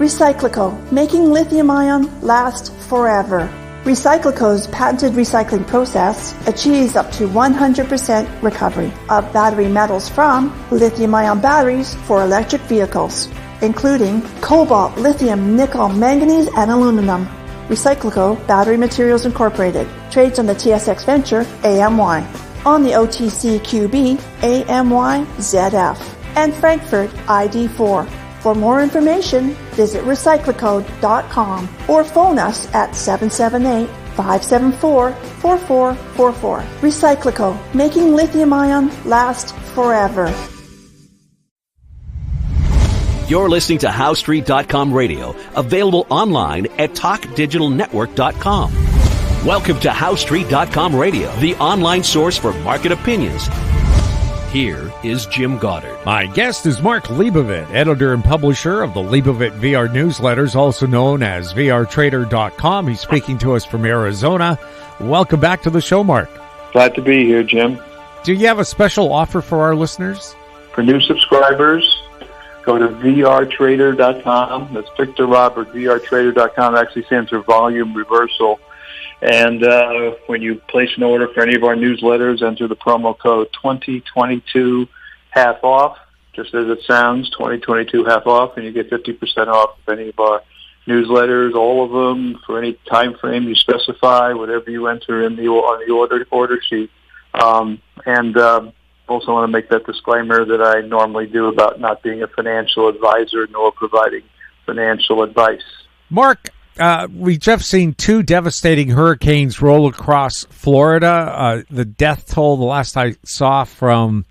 Recyclico, making lithium-ion last forever. Recyclico's patented recycling process achieves up to 100% recovery of battery metals from lithium-ion batteries for electric vehicles, including cobalt, lithium, nickel, manganese, and aluminum. Recyclico Battery Materials Incorporated trades on the TSX Venture AMY, on the OTCQB AMYZF, and Frankfurt ID4. For more information, visit recyclicode.com or phone us at 778-574-4444. Recyclico, making lithium-ion last forever. You're listening to HowStreet.com radio, available online at TalkDigitalNetwork.com. Welcome to HowStreet.com radio, the online source for market opinions. Here is Jim Goddard. My guest is Mark Leibovit, editor and publisher of the Leibovit VR newsletters, also known as VRTrader.com. He's speaking to us from Arizona. Welcome back to the show, Mark. Glad to be here, Jim. Do you have a special offer for our listeners? For new subscribers, go to VRTrader.com. That's Victor Robert. VRTrader.com actually stands for Volume Reversal. And when you place an order for any of our newsletters, enter the promo code 2022 half off, just as it sounds, 2022 half off, and you get 50% off of any of our newsletters, all of them, for any time frame you specify, whatever you enter in on the order sheet. Also want to make that disclaimer that I normally do about not being a financial advisor nor providing financial advice. Mark, we just seen two devastating hurricanes roll across Florida. The death toll, the last I saw from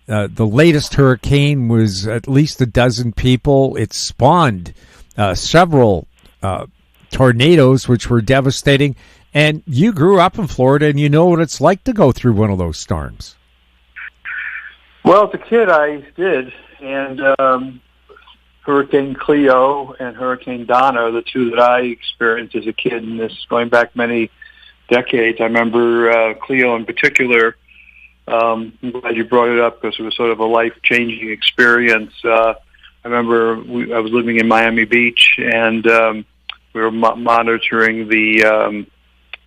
the latest hurricane, was at least a dozen people. It spawned several tornadoes, which were devastating. And you grew up in Florida, and you know what it's like to go through one of those storms. Well, as a kid, I did. And Hurricane Cleo and Hurricane Donna are the two that I experienced as a kid, and this is going back many decades. I remember Cleo in particular. I'm glad you brought it up because it was sort of a life-changing experience. I remember I was living in Miami Beach, and we were monitoring the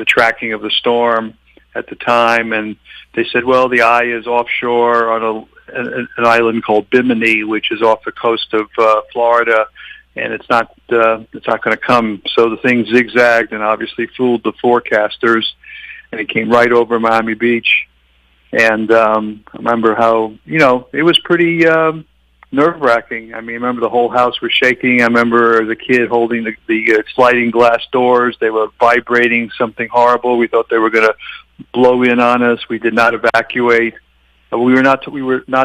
tracking of the storm at the time, and they said, well, the eye is offshore on an island called Bimini, which is off the coast of Florida, and it's not going to come. So the thing zigzagged and obviously fooled the forecasters, and it came right over Miami Beach. And I remember how, it was pretty nerve-wracking. I mean, I remember the whole house was shaking. I remember as a kid holding the sliding glass doors. They were vibrating, something horrible. We thought they were going to blow in on us. We did not evacuate. We were not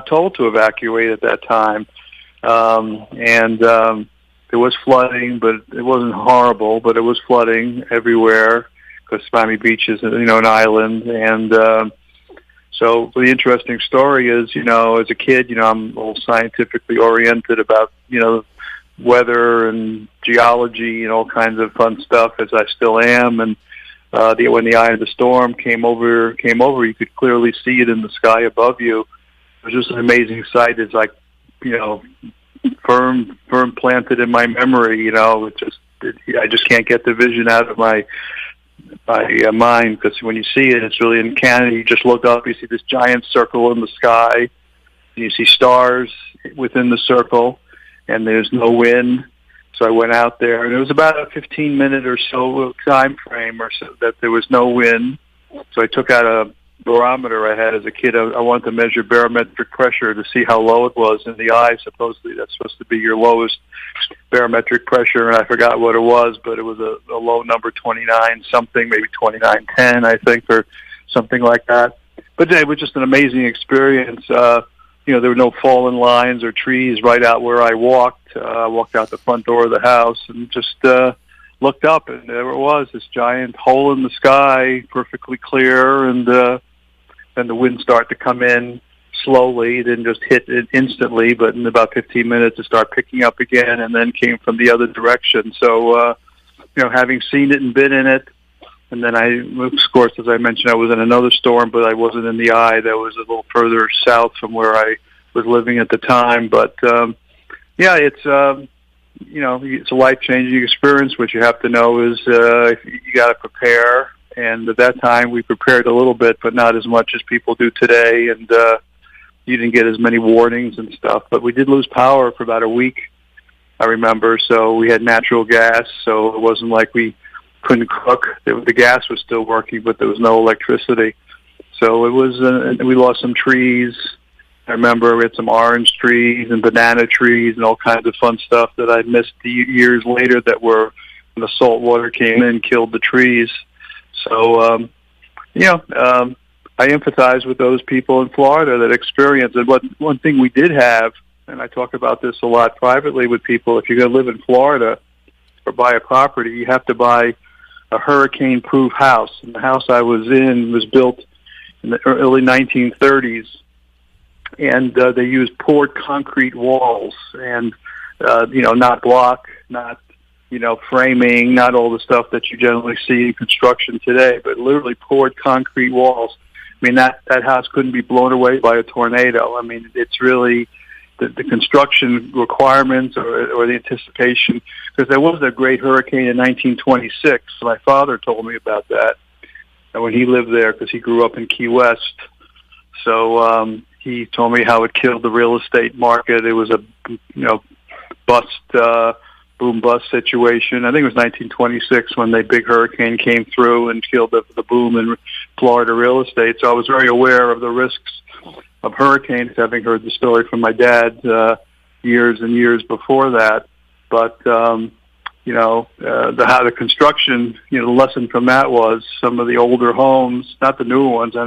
told to evacuate at that time. There was flooding, but it wasn't horrible, but it was flooding everywhere because Miami Beach is, an island. And so the interesting story is, as a kid, I'm a little scientifically oriented about, weather and geology and all kinds of fun stuff, as I still am. And when the eye of the storm came over, you could clearly see it in the sky above you. It was just an amazing sight. It's like, firm planted in my memory. I just can't get the vision out of my mind, because when you see it, it's really uncanny. You just look up, you see this giant circle in the sky, and you see stars within the circle, and there's no wind. So I went out there, and it was about a 15-minute or so time frame or so that there was no wind. So I took out a barometer I had as a kid. I wanted to measure barometric pressure to see how low it was in the eye. Supposedly that's supposed to be your lowest barometric pressure, and I forgot what it was, but it was a low number, 29 something, maybe 29.10, I think, or something like that. But it was just an amazing experience. There were no fallen lines or trees right out where I walked. I walked out the front door of the house and just looked up, and there it was, this giant hole in the sky, perfectly clear, and then the wind started to come in slowly. It didn't just hit it instantly, but in about 15 minutes it started picking up again, and then came from the other direction. So, having seen it and been in it, and then of course, as I mentioned, I was in another storm, but I wasn't in the eye. That was a little further south from where I was living at the time. But, it's it's a life-changing experience. What you have to know is you got to prepare. And at that time, we prepared a little bit, but not as much as people do today. And you didn't get as many warnings and stuff. But we did lose power for about a week, I remember. So we had natural gas, so it wasn't like we couldn't cook. The gas was still working, but there was no electricity. So it was. We lost some trees. I remember we had some orange trees and banana trees and all kinds of fun stuff that I missed years later that were when the salt water came in and killed the trees. So, I empathize with those people in Florida that experienced it. But one thing we did have, and I talk about this a lot privately with people, if you're going to live in Florida or buy a property, you have to buy a hurricane-proof house. And the house I was in was built in the early 1930s. And they used poured concrete walls and, not block, not, framing, not all the stuff that you generally see in construction today, but literally poured concrete walls. I mean, that house couldn't be blown away by a tornado. I mean, it's really the construction requirements or the anticipation, because there was a great hurricane in 1926. My father told me about that when he lived there, because he grew up in Key West. So he told me how it killed the real estate market. It was a boom-bust situation. I think it was 1926 when the big hurricane came through and killed the boom in Florida real estate. So I was very aware of the risks of hurricanes, having heard the story from my dad years and years before that. But, how the construction, the lesson from that was some of the older homes, not the newer ones. I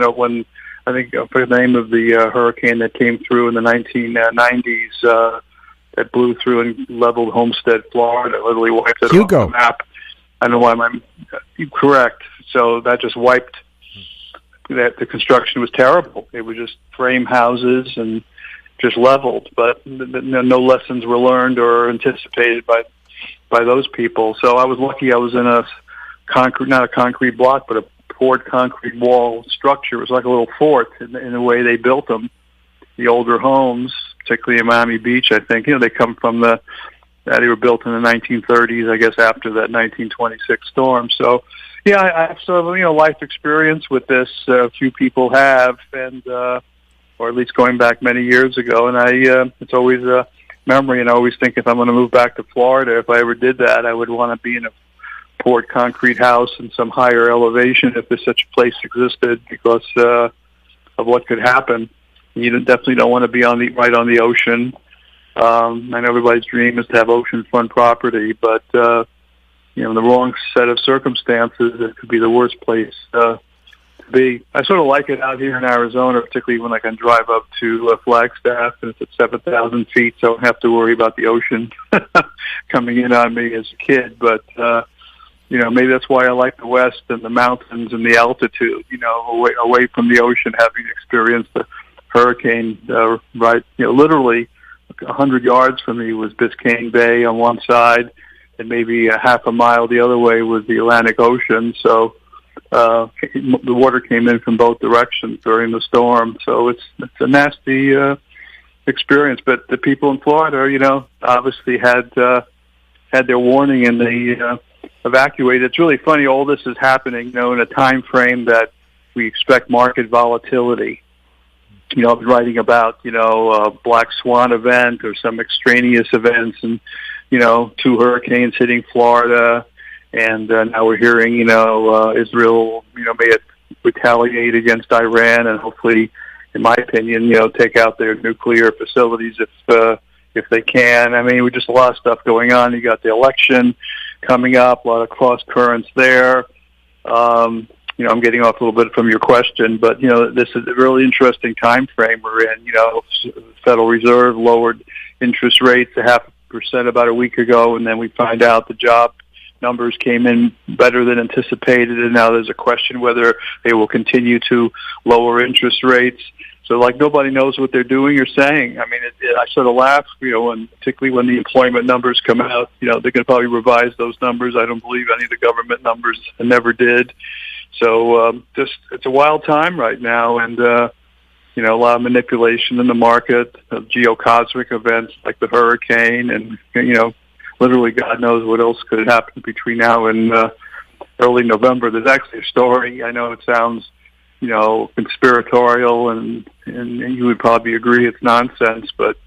forget the name of the hurricane that came through in the 1990s, that blew through and leveled Homestead, Florida, literally wiped it off the map. I don't know why correct. So that just wiped that. The construction was terrible. It was just frame houses and just leveled, but no lessons were learned or anticipated by those people. So I was lucky I was in a not a concrete block, but a poured concrete wall structure. It was like a little fort in the way they built them. The older homes, particularly in Miami Beach, I think, they come from they were built in the 1930s, I guess, after that 1926 storm. So, yeah, I have sort of, life experience with this. Few people have, and or at least going back many years ago. And it's always a memory, and I always think if I'm going to move back to Florida, if I ever did that, I would want to be in a poured concrete house in some higher elevation if there's such a place existed, because of what could happen. You definitely don't want to be right on the ocean. I know everybody's dream is to have oceanfront property, but in the wrong set of circumstances, it could be the worst place to be. I sort of like it out here in Arizona, particularly when I can drive up to Flagstaff, and it's at 7,000 feet, so I don't have to worry about the ocean coming in on me as a kid. But maybe that's why I like the West and the mountains and the altitude. Away from the ocean, having experienced the hurricane, literally 100 yards from me was Biscayne Bay on one side, and maybe a half a mile the other way was the Atlantic Ocean. So the water came in from both directions during the storm. So it's a nasty experience. But the people in Florida, obviously had their warning, and they evacuated. It's really funny. All this is happening, in a time frame that we expect market volatility. I was writing about, a black swan event or some extraneous events, and, 2 hurricanes hitting Florida, and now we're hearing, Israel, may it retaliate against Iran and hopefully, in my opinion, take out their nuclear facilities if they can. I mean, we're just a lot of stuff going on. You got the election coming up, a lot of cross currents there. I'm getting off a little bit from your question, but, this is a really interesting time frame we're in. The Federal Reserve lowered interest rates 0.5% about a week ago, and then we find out the job numbers came in better than anticipated, and now there's a question whether they will continue to lower interest rates. So, nobody knows what they're doing or saying. I mean, I sort of laugh, particularly when the employment numbers come out. They're going to probably revise those numbers. I don't believe any of the government numbers never did. So it's a wild time right now, and a lot of manipulation in the market of geocosmic events like the hurricane, and literally God knows what else could happen between now and early November. There's actually a story. I know it sounds, conspiratorial, and you would probably agree it's nonsense, but,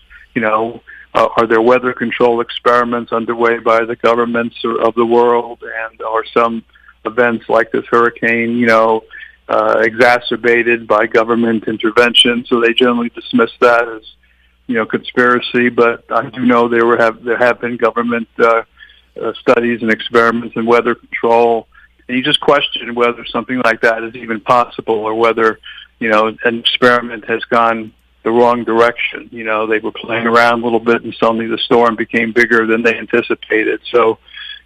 are there weather control experiments underway by the governments of the world, and are some events like this hurricane, exacerbated by government intervention? So they generally dismiss that as, conspiracy. But I do know there have been government studies and experiments in weather control, and you just question whether something like that is even possible, or whether, an experiment has gone the wrong direction. They were playing around a little bit, and suddenly the storm became bigger than they anticipated. So,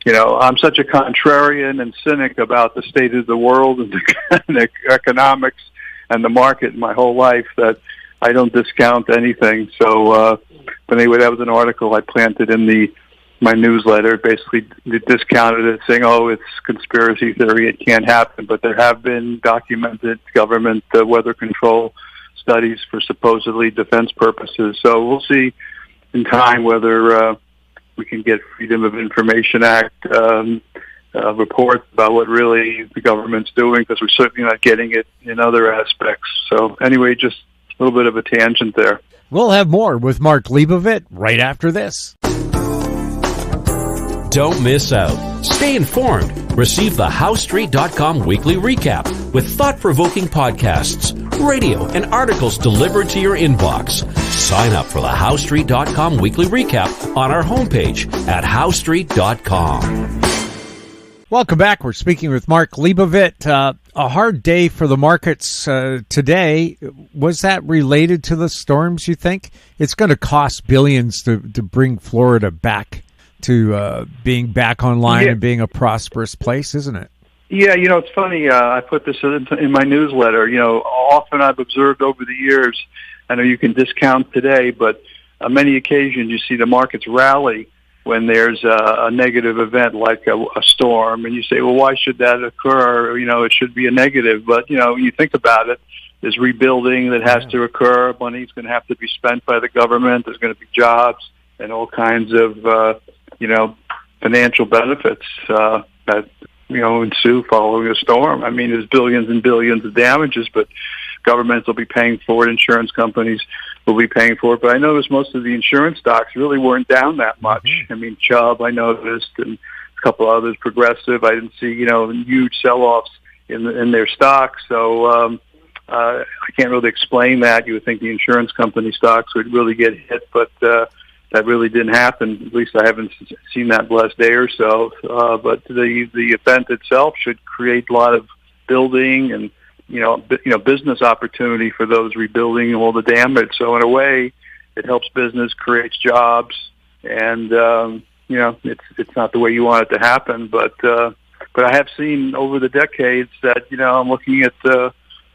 I'm such a contrarian and cynic about the state of the world and the economics and the market my whole life that I don't discount anything. So, but anyway, that was an article I planted in my newsletter, basically discounted it, saying, "Oh, it's conspiracy theory; it can't happen." But there have been documented government weather control studies for supposedly defense purposes. So we'll see in time whether we can get Freedom of Information Act reports about what really the government's doing, because we're certainly not getting it in other aspects. So anyway, just a little bit of a tangent there. We'll have more with Mark Leibovit right after this. Don't miss out. Stay informed. Receive the HowStreet.com weekly recap with thought-provoking podcasts, radio, and articles delivered to your inbox. Sign up for the HowStreet.com weekly recap on our homepage at HowStreet.com. Welcome back. We're speaking with Mark Leibovit. A hard day for the markets today. Was that related to the storms, you think? It's going to cost billions to bring Florida back to being back online and being a prosperous place, isn't it? Yeah, it's funny. I put this in my newsletter. Often I've observed over the years, I know you can discount today, but on many occasions you see the markets rally when there's a negative event like a storm, and you say, well, why should that occur? It should be a negative. But, you think about it, there's rebuilding that has to occur. Money's going to have to be spent by the government. There's going to be jobs and all kinds of, financial benefits that, ensue following a storm. I mean, there's billions and billions of damages, but governments will be paying for it. Insurance companies will be paying for it. But I noticed most of the insurance stocks really weren't down that much. Mm-hmm. I mean, Chubb, I noticed, and a couple others, Progressive. I didn't see, huge sell-offs in their stocks. So I can't really explain that. You would think the insurance company stocks would really get hit, but that really didn't happen. At least I haven't seen that the last day or so. But the event itself should create a lot of building and business opportunity for those rebuilding all the damage. So in a way, it helps business, creates jobs, and it's not the way you want it to happen. But I have seen over the decades that I'm looking at the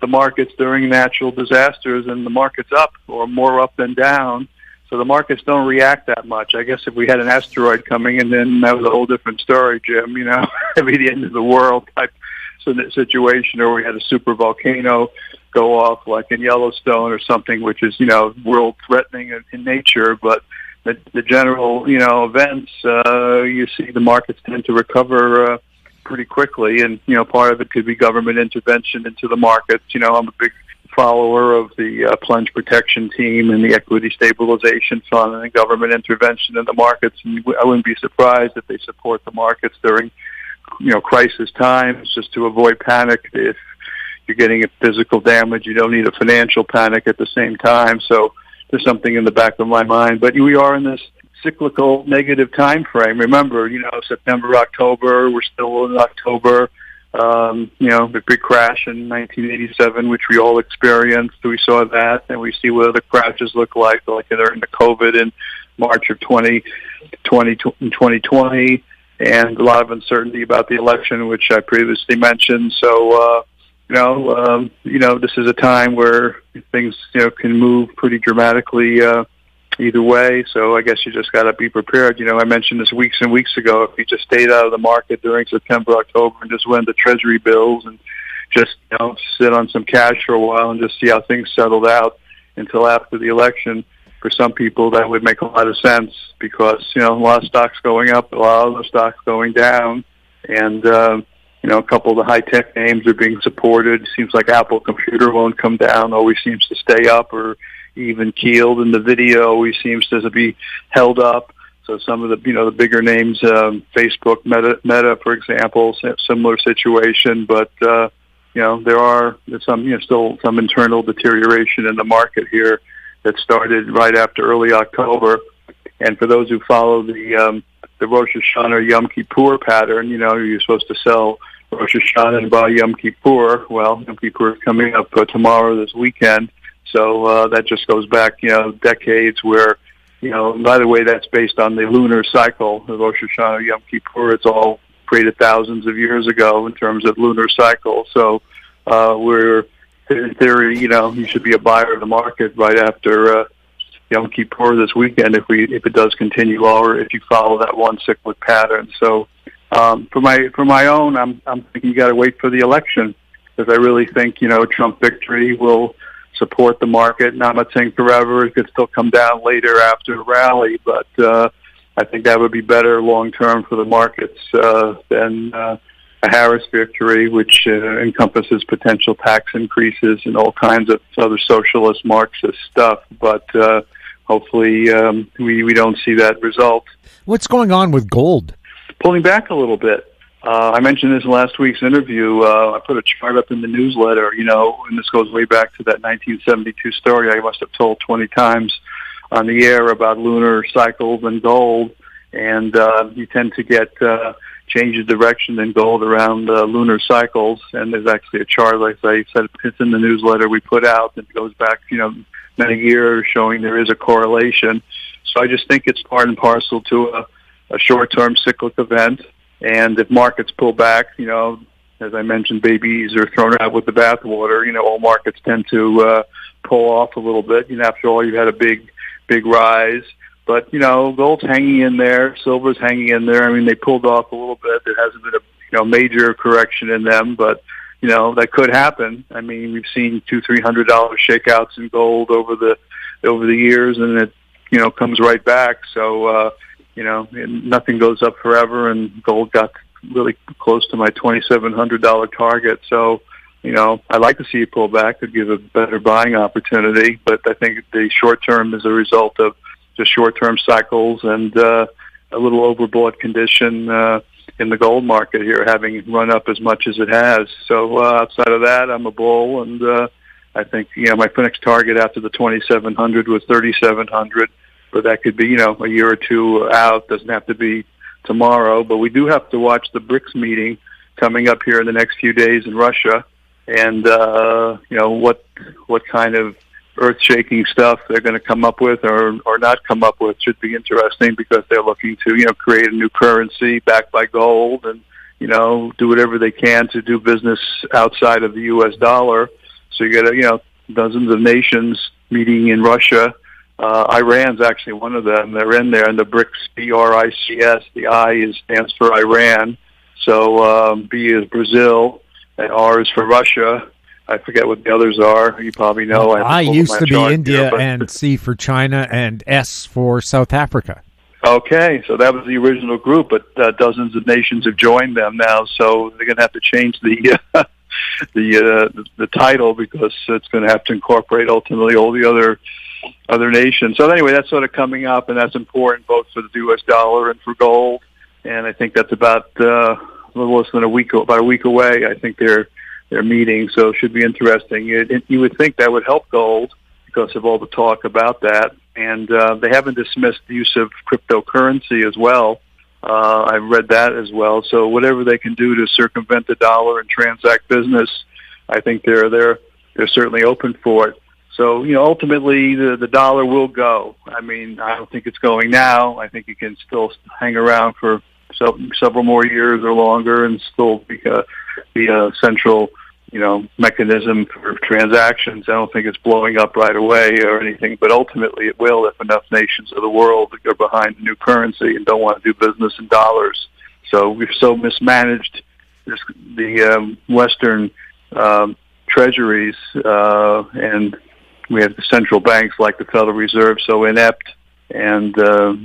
markets during natural disasters, and the market's up or more up than down. So the markets don't react that much. I guess if we had an asteroid coming in, then that was a whole different story, Jim. Maybe the end of the world type situation, or we had a super volcano go off like in Yellowstone or something, which is, world threatening in nature. But the general, events, you see the markets tend to recover pretty quickly. And, part of it could be government intervention into the markets. I'm a big follower of the plunge protection team and the equity stabilization fund and government intervention in the markets. And I wouldn't be surprised if they support the markets during crisis times, just to avoid panic. If you're getting a physical damage, you don't need a financial panic at the same time. So there's something in the back of my mind. But we are in this cyclical negative time frame. Remember, September, October, we're still in October. The big crash in 1987, which we all experienced. We saw that, and we see what other crashes look like during the COVID in March of 2020. And a lot of uncertainty about the election, which I previously mentioned. So, this is a time where things, can move pretty dramatically either way. So I guess you just got to be prepared. I mentioned this weeks and weeks ago. If you just stayed out of the market during September, October, and just went to Treasury bills and just, sit on some cash for a while and just see how things settled out until after the election, for some people that would make a lot of sense because, a lot of stocks going up, a lot of other stocks going down, and, a couple of the high-tech names are being supported. Seems like Apple Computer won't come down, always seems to stay up or even keeled, and the video always seems to be held up. So some of the, the bigger names, Facebook, Meta, for example, similar situation, but, there's still some internal deterioration in the market here that started right after early October. And for those who follow the Rosh Hashanah Yom Kippur pattern, you're supposed to sell Rosh Hashanah and buy Yom Kippur. Well, Yom Kippur is coming up tomorrow, this weekend. So that just goes back, decades where, by the way, that's based on the lunar cycle, the Rosh Hashanah Yom Kippur. It's all created thousands of years ago in terms of lunar cycle. So we're, in theory, you should be a buyer of the market right after Yom Kippur this weekend if it does continue lower, if you follow that one cyclic pattern. So for my own, I'm thinking you got to wait for the election because I really think Trump victory will support the market. Now, I'm not saying forever; it could still come down later after the rally, but I think that would be better long term for the markets than a Harris victory, which encompasses potential tax increases and all kinds of other socialist Marxist stuff. But hopefully, we don't see that result. What's going on with gold? Pulling back a little bit. I mentioned this in last week's interview. I put a chart up in the newsletter, and this goes way back to that 1972 story I must have told 20 times on the air about lunar cycles and gold. And you tend to get change of direction in gold around lunar cycles. And there's actually a chart, like I said, it's in the newsletter we put out that goes back, many years showing there is a correlation. So I just think it's part and parcel to a short-term cyclic event. And if markets pull back, as I mentioned, babies are thrown out with the bathwater. All markets tend to pull off a little bit. After all, you've had a big rise. But, gold's hanging in there. Silver's hanging in there. I mean, they pulled off a little bit. There hasn't been a major correction in them. But, that could happen. I mean, we've seen $200-300 shakeouts in gold over the years, and it, comes right back. So, nothing goes up forever, and gold got really close to my $2,700 target. So, I'd like to see it pull back to give a better buying opportunity, but I think the short term is a result of just short-term cycles and a little overbought condition in the gold market here, having run up as much as it has. So outside of that, I'm a bull, and I think, my next target after the 2,700 was 3,700. But that could be, a year or two out. Doesn't have to be tomorrow. But we do have to watch the BRICS meeting coming up here in the next few days in Russia, and what kind of earth-shaking stuff they're going to come up with or not come up with should be interesting because they're looking to create a new currency backed by gold and do whatever they can to do business outside of the U.S. dollar. So you get dozens of nations meeting in Russia. Iran's actually one of them. They're in there, and the BRICS, B-R-I-C-S. The I stands for Iran. So B is Brazil, and R is for Russia. I forget what the others are. You probably know. I used to be India, and C for China, and S for South Africa. Okay, so that was the original group, but dozens of nations have joined them now. So they're going to have to change the title because it's going to have to incorporate ultimately all the other nations. So anyway, that's sort of coming up, and that's important both for the U.S. dollar and for gold. And I think that's about a little less than about a week away. I think they're meeting, so it should be interesting. You would think that would help gold because of all the talk about that. And they haven't dismissed the use of cryptocurrency as well. I've read that as well. So whatever they can do to circumvent the dollar and transact business, I think they're certainly open for it. So, ultimately, the dollar will go. I mean, I don't think it's going now. I think it can still hang around for several more years or longer and still be a central, mechanism for transactions. I don't think it's blowing up right away or anything, but ultimately it will if enough nations of the world are behind a new currency and don't want to do business in dollars. So we've so mismanaged the Western treasuries and we have the central banks like the Federal Reserve so inept, and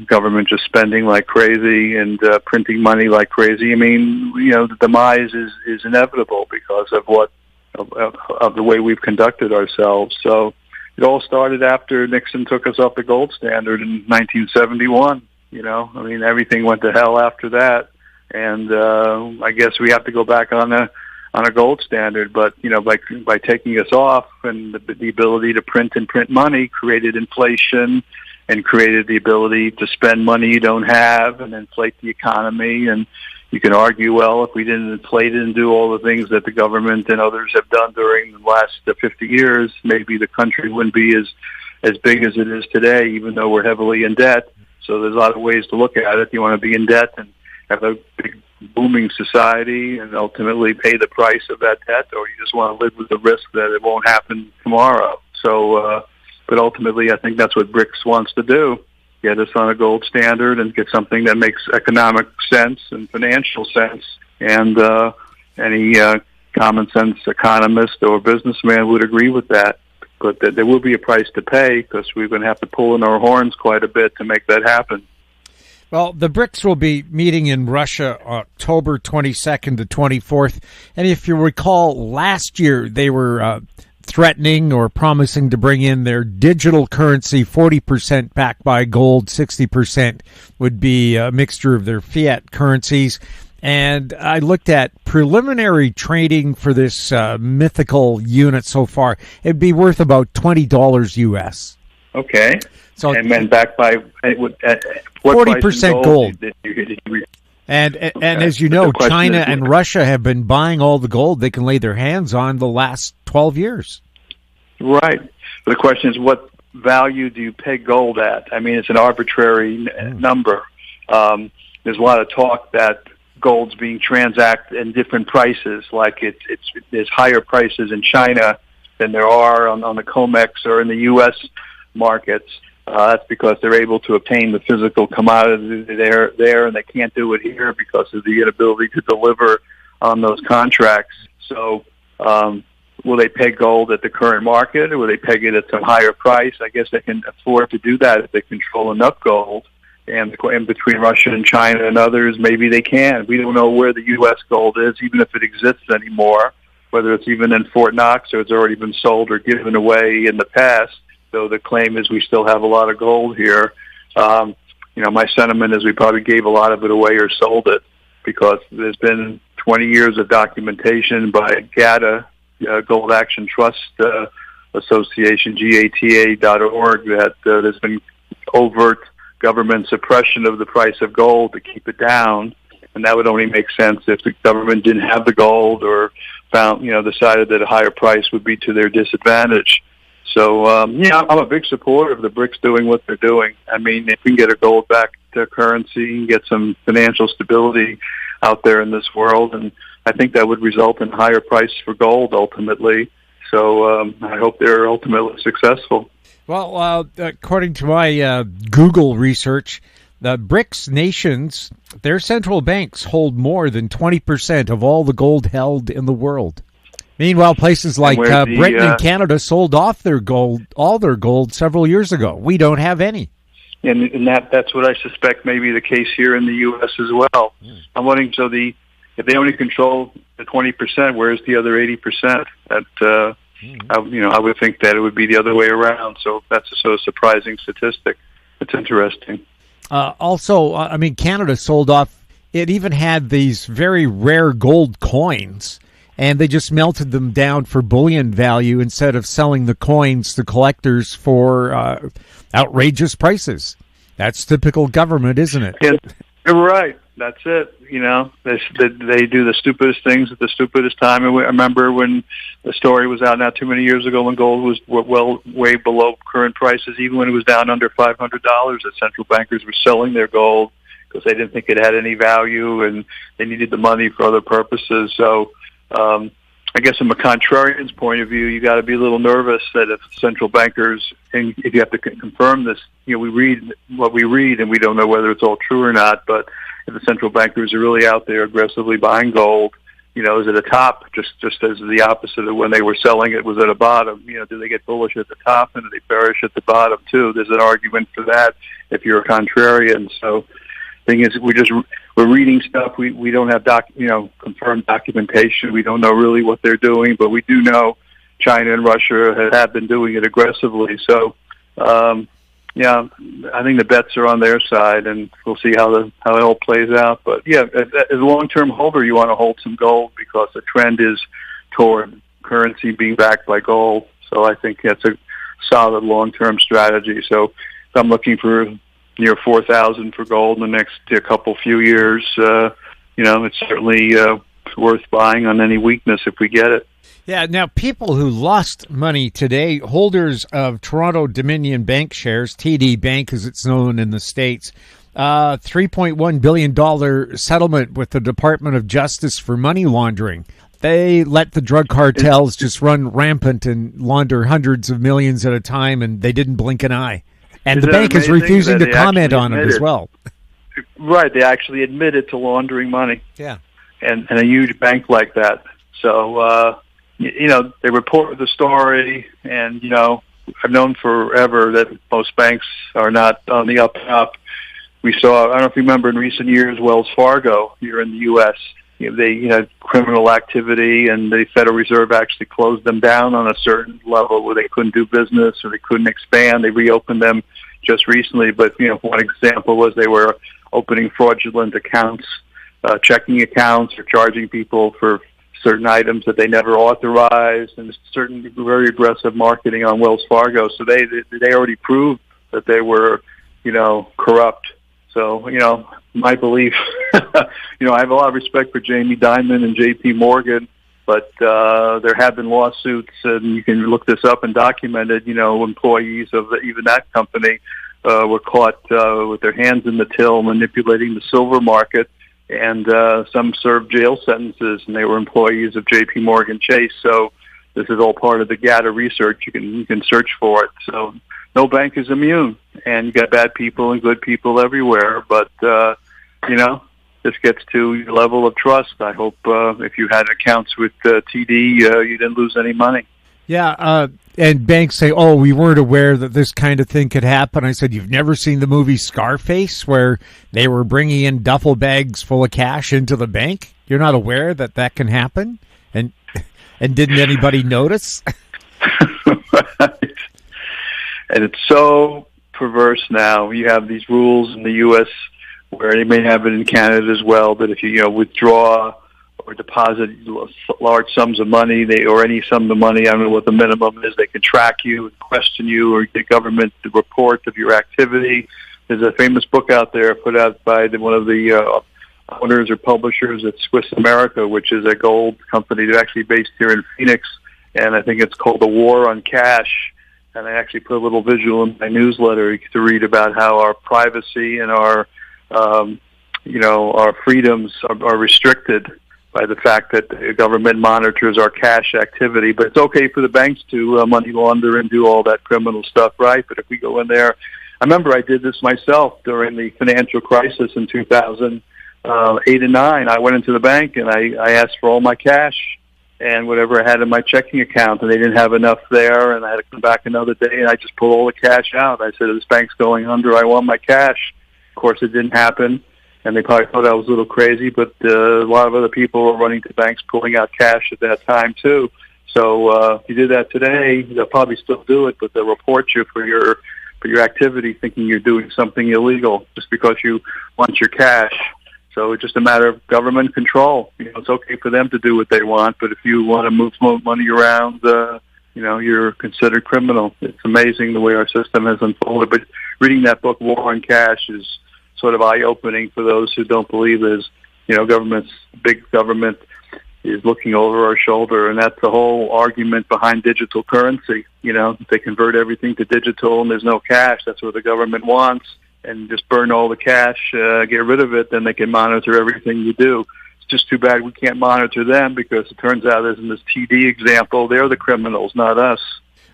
government just spending like crazy and printing money like crazy. I mean, the demise is inevitable because of the way we've conducted ourselves. So it all started after Nixon took us off the gold standard in 1971. I mean, everything went to hell after that, and I guess we have to go back on a gold standard. But by taking us off, and the ability to print money created inflation, and created the ability to spend money you don't have and inflate the economy. And you can argue, well, if we didn't inflate it and do all the things that the government and others have done during the last 50 years, maybe the country wouldn't be as big as it is today, even though we're heavily in debt. So there's a lot of ways to look at it. You want to be in debt and have a big booming society and ultimately pay the price of that debt, or you just want to live with the risk that it won't happen tomorrow. So, but ultimately, I think that's what BRICS wants to do, get us on a gold standard and get something that makes economic sense and financial sense. And any common sense economist or businessman would agree with that. But there will be a price to pay because we're going to have to pull in our horns quite a bit to make that happen. Well, the BRICS will be meeting in Russia October 22nd to 24th. And if you recall, last year they were threatening or promising to bring in their digital currency, 40% backed by gold, 60% would be a mixture of their fiat currencies. And I looked at preliminary trading for this mythical unit so far. It'd be worth about $20 U.S. Okay. So, and then backed by what 40% gold. Did you And as you know, China and Russia have been buying all the gold they can lay their hands on the last 12 years. Right. But the question is, what value do you peg gold at? I mean, it's an arbitrary number. There's a lot of talk that gold's being transacted in different prices, like there's higher prices in China than there are on the COMEX or in the U.S. markets. That's because they're able to obtain the physical commodity there, and they can't do it here because of the inability to deliver on those contracts. So will they peg gold at the current market, or will they peg it at some higher price? I guess they can afford to do that if they control enough gold. And between Russia and China and others, maybe they can. We don't know where the U.S. gold is, even if it exists anymore, whether it's even in Fort Knox or it's already been sold or given away in the past. So the claim is we still have a lot of gold here. My sentiment is we probably gave a lot of it away or sold it, because there's been 20 years of documentation by GATA, Gold Action Trust Association, GATA.org, that there's been overt government suppression of the price of gold to keep it down. And that would only make sense if the government didn't have the gold or decided that a higher price would be to their disadvantage. So, I'm a big supporter of the BRICS doing what they're doing. I mean, if we can get a gold back to currency and get some financial stability out there in this world, and I think that would result in higher price for gold ultimately. So I hope they're ultimately successful. Well, according to my Google research, the BRICS nations, their central banks hold more than 20% of all the gold held in the world. Meanwhile, places like Britain and Canada sold off all their gold several years ago. We don't have any. And that's what I suspect may be the case here in the U.S. as well. I'm wondering, if they only control the 20%, where's the other 80%? I would think that it would be the other way around. So that's a sort of surprising statistic. It's interesting. Also, Canada sold off. It even had these very rare gold coins, and they just melted them down for bullion value instead of selling the coins to collectors for outrageous prices. That's typical government, isn't it? Yeah, you're right. That's it. They do the stupidest things at the stupidest time. And I remember when the story was out not too many years ago when gold was way below current prices, even when it was down under $500, that central bankers were selling their gold because they didn't think it had any value and they needed the money for other purposes. So I guess from a contrarian's point of view, you got to be a little nervous that if central bankers, and if you have to confirm this, we read what we read and we don't know whether it's all true or not, but if the central bankers are really out there aggressively buying gold, is it a top, just as the opposite of when they were selling it was at a bottom? Do they get bullish at the top and do they bearish at the bottom too? There's an argument for that if you're a contrarian. So the thing is, we're reading stuff. We don't have confirmed documentation. We don't know really what they're doing, but we do know China and Russia have been doing it aggressively. So yeah, I think the bets are on their side, and we'll see how it all plays out. But yeah, as a long-term holder, you want to hold some gold because the trend is toward currency being backed by gold. So I think that's a solid long-term strategy. So if I'm looking for near 4,000 for gold in the next few years, it's certainly worth buying on any weakness if we get it. Yeah, now people who lost money today, holders of Toronto Dominion Bank shares, TD Bank as it's known in the States, $3.1 billion settlement with the Department of Justice for money laundering. They let the drug cartels just run rampant and launder hundreds of millions at a time, and they didn't blink an eye. And the bank is refusing to comment on it as well. Right, they actually admitted to laundering money. Yeah. And a huge bank like that. So, they reported the story, and, I've known forever that most banks are not on the up and up. We saw, I don't know if you remember in recent years, Wells Fargo here in the U.S., they had criminal activity, and the Federal Reserve actually closed them down on a certain level where they couldn't do business or they couldn't expand. They reopened them just recently, but, one example was they were opening fraudulent accounts, checking accounts, or charging people for certain items that they never authorized, and certain very aggressive marketing on Wells Fargo. So they already proved that they were, corrupt. So, my belief, I have a lot of respect for Jamie Dimon and J.P. Morgan, but there have been lawsuits, and you can look this up and document it. Employees of even that company were caught with their hands in the till manipulating the silver market. And some served jail sentences, and they were employees of J.P. Morgan Chase. So this is all part of the GATA research. You can search for it. So no bank is immune, and you got bad people and good people everywhere. But this gets to your level of trust. I hope if you had accounts with TD, you didn't lose any money. Yeah, and banks say, oh, we weren't aware that this kind of thing could happen. I said, you've never seen the movie Scarface where they were bringing in duffel bags full of cash into the bank? You're not aware that can happen? And didn't anybody notice? Right. And it's so perverse now. You have these rules in the U.S. where they may have it in Canada as well, that if you withdraw or deposit large sums of money, or any sum of money, I don't know what the minimum is, they can track you and question you or get government report of your activity. There's a famous book out there put out by one of the owners or publishers at Swiss America, which is a gold company. They're actually based here in Phoenix, and I think it's called The War on Cash. And I actually put a little visual in my newsletter to read about how our privacy and our freedoms are restricted by the fact that the government monitors our cash activity. But it's okay for the banks to money launder and do all that criminal stuff, right? But if we go in there, I remember I did this myself during the financial crisis in 2008 and 9. I went into the bank and I asked for all my cash and whatever I had in my checking account, and they didn't have enough there, and I had to come back another day, and I just pulled all the cash out. I said, this bank's going under, I want my cash. Of course, it didn't happen. And they probably thought I was a little crazy, but a lot of other people were running to banks pulling out cash at that time, too. So if you did that today, they'll probably still do it, but they'll report you for your activity thinking you're doing something illegal just because you want your cash. So it's just a matter of government control. It's okay for them to do what they want, but if you want to move money around, you're considered criminal. It's amazing the way our system has unfolded. But reading that book, War on Cash, is sort of eye-opening for those who don't believe there's, big government is looking over our shoulder, and that's the whole argument behind digital currency. If they convert everything to digital and there's no cash, that's what the government wants, and just burn all the cash, get rid of it, then they can monitor everything you do. It's just too bad we can't monitor them because it turns out, as in this TD example, they're the criminals, not us.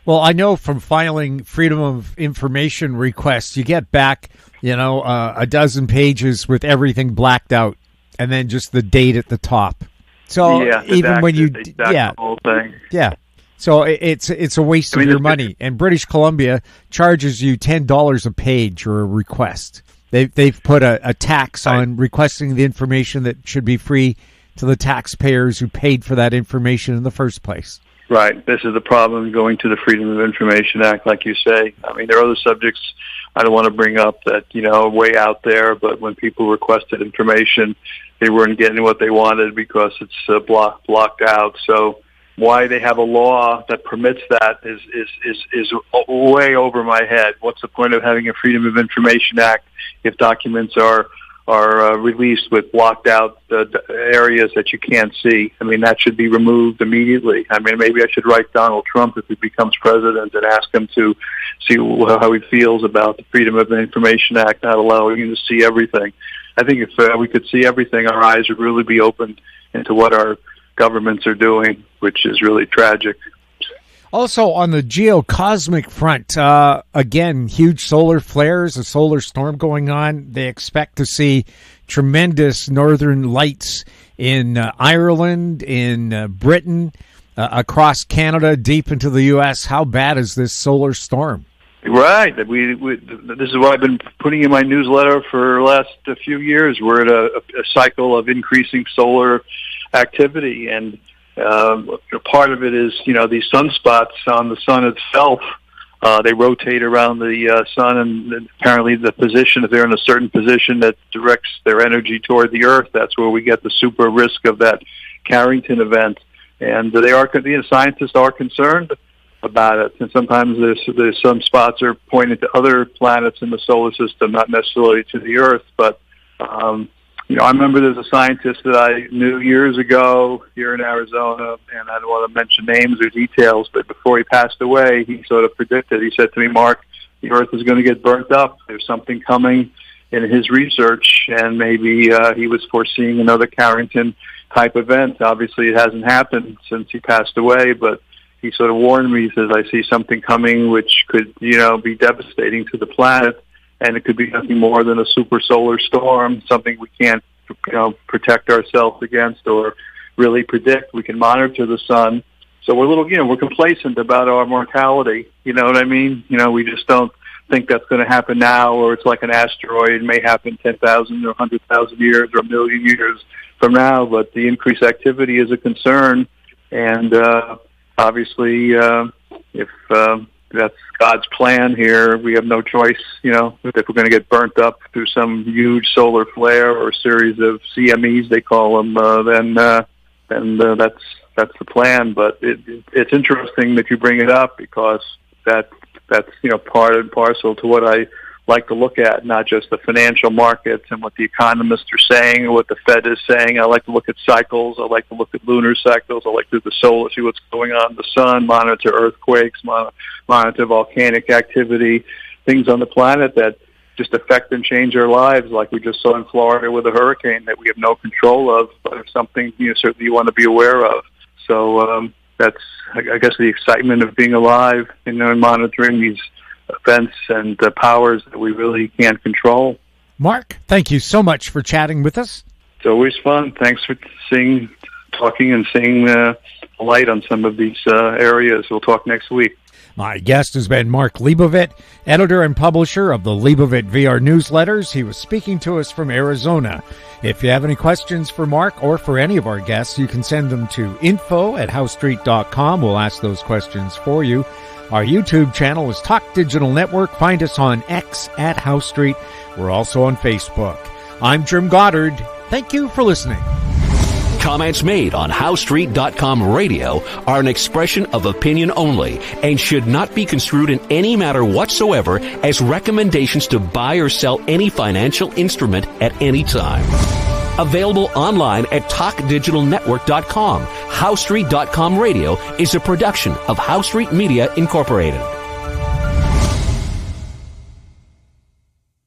Well, I know from filing Freedom of Information requests, you get back, a dozen pages with everything blacked out and then just the date at the top. So even when you, the whole thing. Yeah. So it's a waste of your money. And British Columbia charges you $10 a page or a request. They've put a tax on requesting the information that should be free to the taxpayers who paid for that information in the first place. Right. This is the problem going to the Freedom of Information Act, like you say. I mean, there are other subjects I don't want to bring up that, are way out there, but when people requested information, they weren't getting what they wanted because it's blocked out. So why they have a law that permits that is way over my head. What's the point of having a Freedom of Information Act if documents are released with blocked out areas that you can't see? I mean, that should be removed immediately. I mean, maybe I should write Donald Trump if he becomes president and ask him to see how he feels about the Freedom of Information Act not allowing you to see everything. I think if we could see everything, our eyes would really be opened into what our governments are doing, which is really tragic. Also, on the geocosmic front, again, huge solar flares, a solar storm going on. They expect to see tremendous northern lights in Ireland, in Britain, across Canada, deep into the U.S. How bad is this solar storm? Right. This is what I've been putting in my newsletter for the last few years. We're at a cycle of increasing solar activity, and part of it is, these sunspots on the sun itself. They rotate around the sun, and apparently the position, if they're in a certain position that directs their energy toward the Earth, that's where we get the super risk of that Carrington event. And scientists are concerned about it, and sometimes there's some spots are pointing to other planets in the solar system, not necessarily to the Earth, but I remember there's a scientist that I knew years ago here in Arizona, and I don't want to mention names or details, but before he passed away, he sort of predicted, he said to me, Mark, the Earth is going to get burnt up. There's something coming in his research, and maybe he was foreseeing another Carrington-type event. Obviously, it hasn't happened since he passed away, but he sort of warned me. He says, I see something coming which could, be devastating to the planet. And it could be nothing more than a super solar storm, something we can't, protect ourselves against or really predict. We can monitor the sun. So we're we're complacent about our mortality. You know what I mean? We just don't think that's going to happen now, or it's like an asteroid. It may happen 10,000 or 100,000 years or a million years from now, but the increased activity is a concern. And obviously, if that's God's plan here, we have no choice, if we're going to get burnt up through some huge solar flare or a series of CMEs, they call them, then that's the plan. But it's interesting that you bring it up, because that's part and parcel to what I like to look at, not just the financial markets and what the economists are saying or what the Fed is saying. I like to look at cycles. I like to look at lunar cycles. I like to look at the solar, see what's going on in the sun, monitor earthquakes, monitor volcanic activity, things on the planet that just affect and change our lives, like we just saw in Florida with a hurricane that we have no control of, but it's something certainly you want to be aware of. So that's, I guess, the excitement of being alive, and monitoring these events and powers that we really can't control. Mark, thank you so much for chatting with us. It's always fun. Thanks for talking and seeing the light on some of these areas. We'll talk next week. My guest has been Mark Leibovit, editor and publisher of the Leibovit VR newsletters. He was speaking to us from Arizona. If you have any questions for Mark or for any of our guests, you can send them to info@howstreet.com. We'll ask those questions for you. Our YouTube channel is Talk Digital Network. Find us on X @HowStreet. We're also on Facebook. I'm Jim Goddard. Thank you for listening. Comments made on HowStreet.com radio are an expression of opinion only and should not be construed in any matter whatsoever as recommendations to buy or sell any financial instrument at any time. Available online at TalkDigitalNetwork.com. HowStreet.com radio is a production of HowStreet Media Incorporated.